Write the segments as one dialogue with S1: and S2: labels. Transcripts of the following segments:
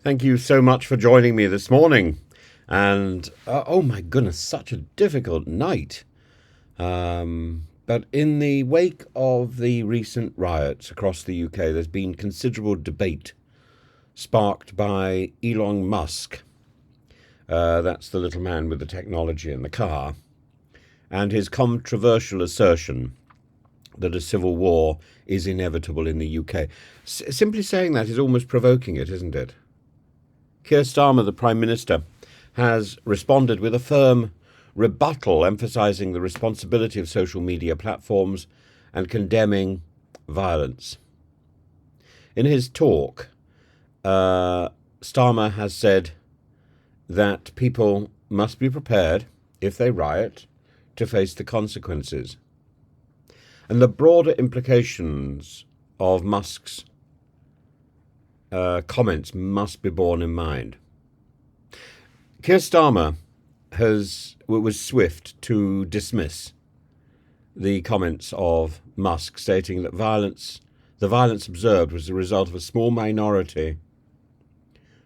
S1: Thank you so much for joining me this morning. And oh my goodness, such a difficult night. But in the wake of the recent riots across the UK, there's been considerable debate sparked by Elon Musk. That's the little man with the technology in the car. And his controversial assertion that a civil war is inevitable in the UK. Simply saying that is almost provoking it, isn't it? Keir Starmer, the Prime Minister, has responded with a firm rebuttal, emphasising the responsibility of social media platforms and condemning violence. In his talk, Starmer has said that people must be prepared, if they riot, to face the consequences. And the broader implications of Musk's comments must be borne in mind. Keir Starmer was swift to dismiss the comments of Musk, stating that the violence observed was the result of a small minority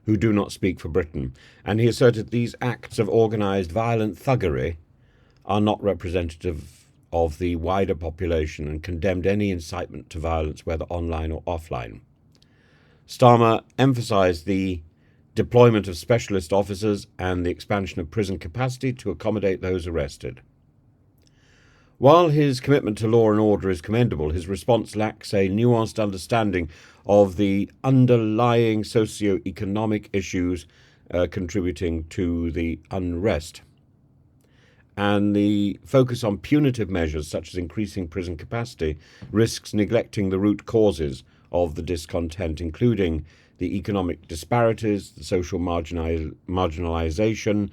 S1: who do not speak for Britain. And he asserted these acts of organised violent thuggery are not representative of the wider population and condemned any incitement to violence, whether online or offline. Starmer emphasised the deployment of specialist officers and the expansion of prison capacity to accommodate those arrested. While his commitment to law and order is commendable, his response lacks a nuanced understanding of the underlying socioeconomic issues contributing to the unrest. And the focus on punitive measures, such as increasing prison capacity, risks neglecting the root causes of the discontent, including the economic disparities, the social marginalisation,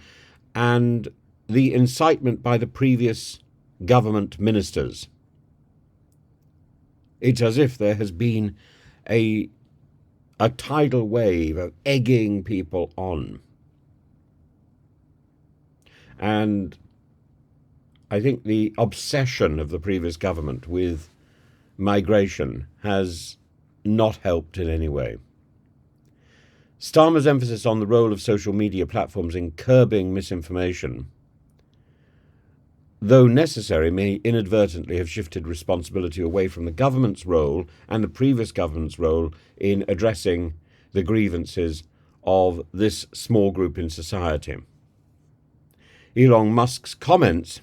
S1: and the incitement by the previous government ministers. It's as if there has been a tidal wave of egging people on. And I think the obsession of the previous government with migration has not helped in any way. Starmer's emphasis on the role of social media platforms in curbing misinformation, though necessary, may inadvertently have shifted responsibility away from the government's role and the previous government's role in addressing the grievances of this small group in society. Elon Musk's comments,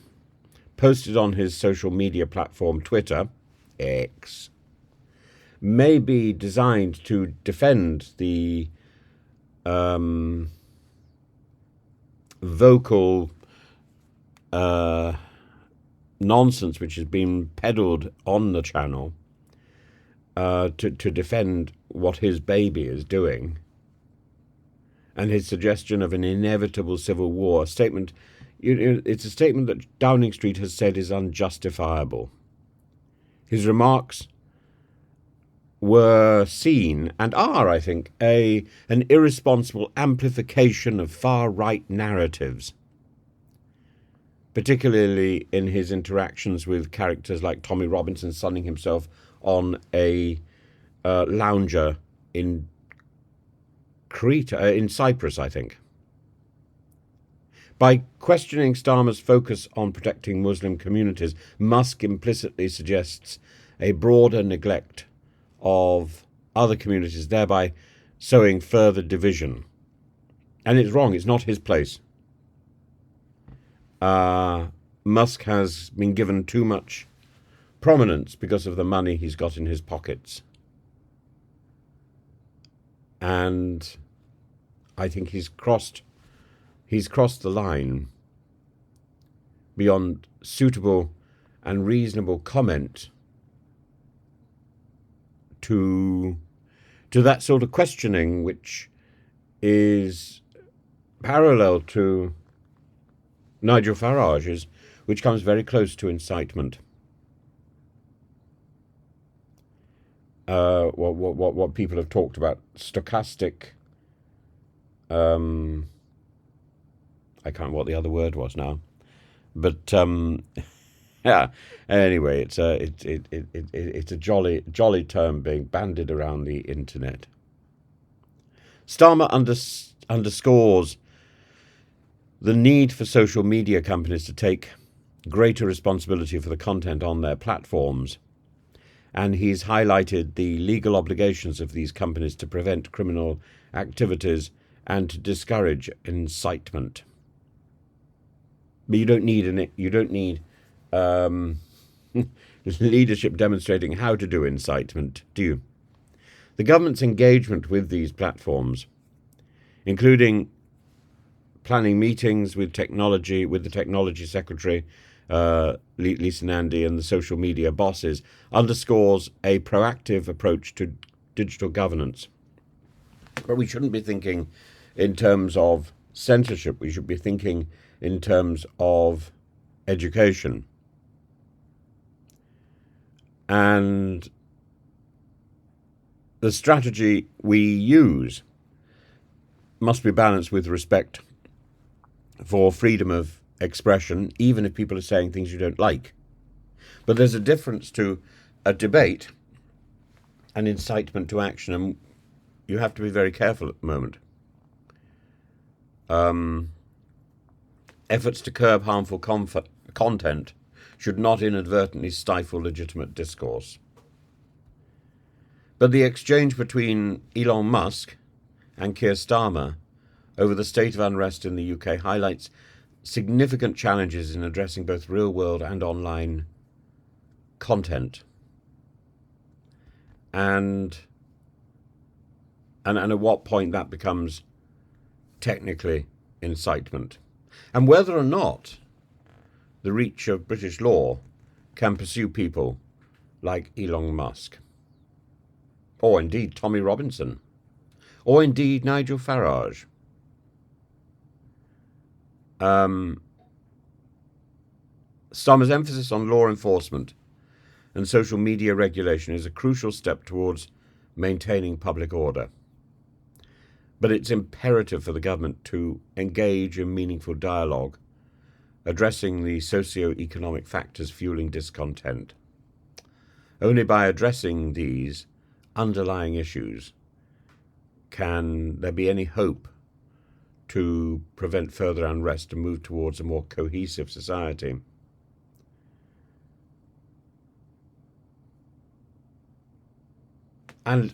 S1: posted on his social media platform Twitter, X, may be designed to defend the vocal nonsense which has been peddled on the channel to defend what his baby is doing, and his suggestion of an inevitable civil war, it's a statement that Downing Street has said is unjustifiable. His remarks were seen, and are, I think, an irresponsible amplification of far-right narratives, particularly in his interactions with characters like Tommy Robinson, sunning himself on a lounger in Crete, in Cyprus, I think. By questioning Starmer's focus on protecting Muslim communities, Musk implicitly suggests a broader neglect of other communities, thereby sowing further division. And it's wrong. It's not his place. Musk has been given too much prominence because of the money he's got in his pockets. And I think he's crossed the line beyond suitable and reasonable comment to that sort of questioning, which is parallel to Nigel Farage's, which comes very close to incitement. What people have talked about, stochastic. I can't what the other word was now, but yeah. Anyway, it's a jolly term being bandied around the internet. Starmer underscores the need for social media companies to take greater responsibility for the content on their platforms, and he's highlighted the legal obligations of these companies to prevent criminal activities and to discourage incitement. But you don't need leadership demonstrating how to do incitement, do you? The government's engagement with these platforms, including planning meetings with the technology secretary, Lisa Nandy, and the social media bosses, underscores a proactive approach to digital governance. But we shouldn't be thinking in terms of censorship. We should be thinking in terms of education. And the strategy we use must be balanced with respect for freedom of expression, even if people are saying things you don't like. But there's a difference to a debate and incitement to action, and you have to be very careful at the moment. Efforts to curb harmful content should not inadvertently stifle legitimate discourse. But the exchange between Elon Musk and Keir Starmer over the state of unrest in the UK highlights significant challenges in addressing both real-world and online content. And at what point that becomes technically incitement. And whether or not the reach of British law can pursue people like Elon Musk, or indeed Tommy Robinson, or indeed Nigel Farage. Starmer's emphasis on law enforcement and social media regulation is a crucial step towards maintaining public order. But it's imperative for the government to engage in meaningful dialogue, addressing the socioeconomic factors fueling discontent. Only by addressing these underlying issues can there be any hope to prevent further unrest and move towards a more cohesive society. And,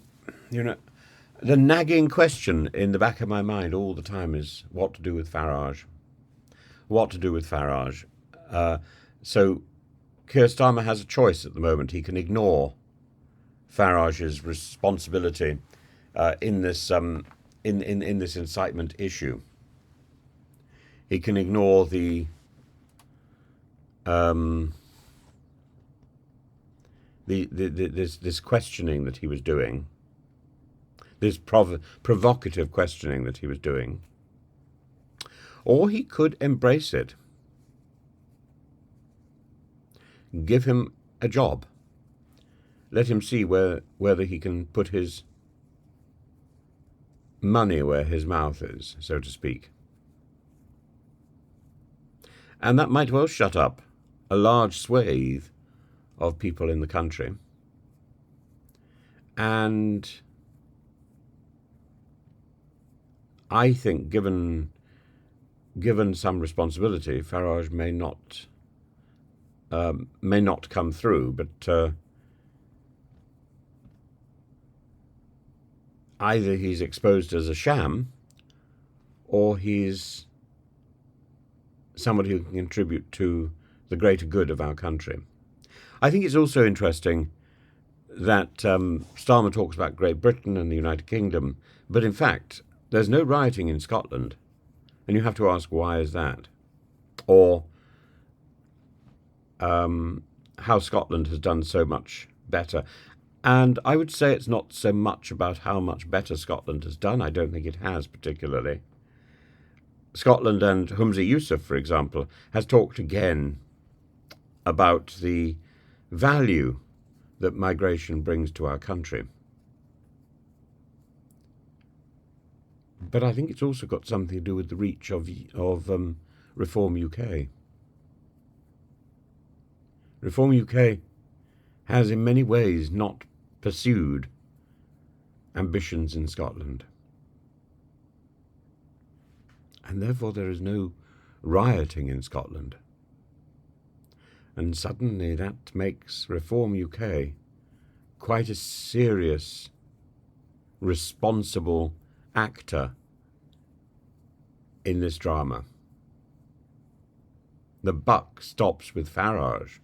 S1: the nagging question in the back of my mind all the time is what to do with Farage. What to do with Farage. So Keir Starmer has a choice at the moment. He can ignore Farage's responsibility in this incitement issue. He can ignore this questioning that he was doing, this provocative questioning that he was doing, or he could embrace it. Give him a job. Let him see whether he can put his money where his mouth is, so to speak. And that might well shut up a large swathe of people in the country. And I think, given some responsibility, Farage may not come through, but either he's exposed as a sham, or he's somebody who can contribute to the greater good of our country. I think it's also interesting that Starmer talks about Great Britain and the United Kingdom, but in fact, there's no rioting in Scotland. And you have to ask, why is that? Or how Scotland has done so much better. And I would say it's not so much about how much better Scotland has done. I don't think it has particularly. Scotland and Humza Yousaf, for example, has talked again about the value that migration brings to our country. But I think it's also got something to do with the reach of Reform UK. Reform UK has in many ways not pursued ambitions in Scotland. and therefore there is no rioting in Scotland. And suddenly that makes Reform UK quite a serious, responsible actor in this drama. The buck stops with Farage.